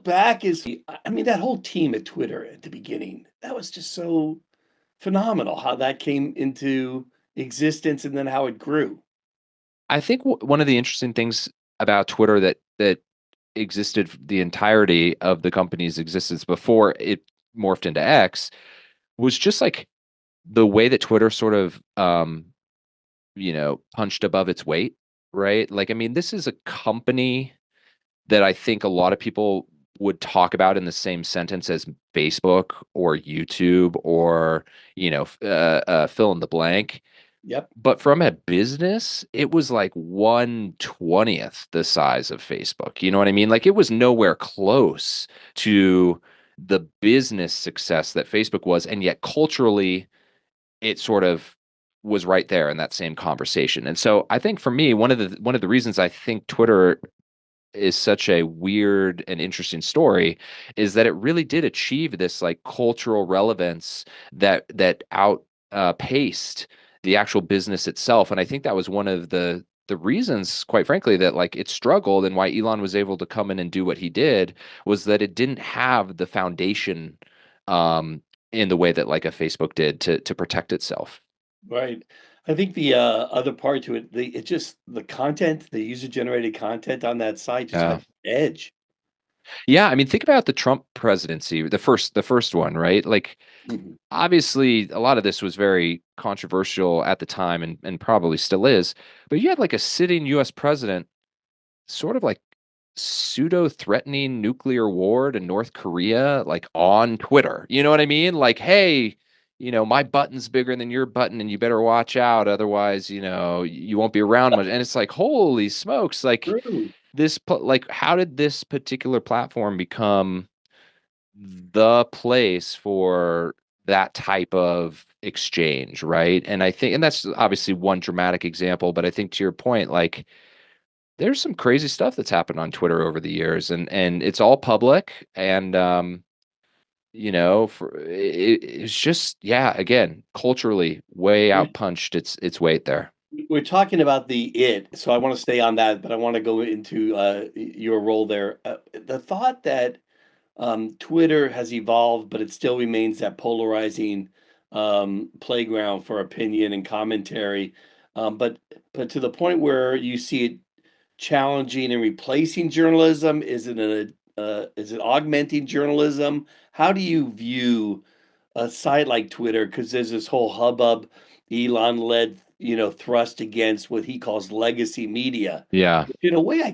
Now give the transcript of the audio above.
look back, is I mean, that whole team at Twitter at the beginning, that was just so phenomenal how that came into existence and then how it grew. I think one of the interesting things about Twitter that existed the entirety of the company's existence before it morphed into X was just like the way that Twitter sort of punched above its weight, right? Like, I mean, this is a company that I think a lot of people would talk about in the same sentence as Facebook or YouTube or, fill in the blank. Yep. But from a business, it was like 1/20th the size of Facebook. You know what I mean? Like it was nowhere close to the business success that Facebook was. And yet culturally, it sort of was right there in that same conversation. And so I think for me, one of the reasons I think Twitter is such a weird and interesting story is that it really did achieve this like cultural relevance that paced the actual business itself. And I think that was one of the reasons, quite frankly, that like it struggled and why Elon was able to come in and do what he did was that it didn't have the foundation um in the way that like a Facebook did to protect itself. Right. I think the other part to it, it just the content, the user generated content on that site just Yeah. had edge. Yeah, I mean, think about the Trump presidency, the first one, right? Like Mhm. obviously a lot of this was very controversial at the time and probably still is, but you had like a sitting US president sort of like pseudo threatening nuclear war to North Korea like on Twitter. You know what I mean? Like, hey, my button's bigger than your button and you better watch out otherwise, you won't be around much. And it's like, holy smokes, like True. like how did this particular platform become the place for that type of exchange, right? And I think, and that's obviously one dramatic example, but I think to your point, like there's some crazy stuff that's happened on Twitter over the years, and it's all public, and it's just yeah, again, culturally way We're, outpunched its weight there. we're talking about so I want to stay on that, but I want to go into your role there. The thought that Twitter has evolved, but it still remains that polarizing playground for opinion and commentary. But to the point where you see it challenging and replacing journalism, is it augmenting journalism? How do you view a site like Twitter? Because there's this whole hubbub, Elon led, thrust against what he calls legacy media. Yeah. In a way, I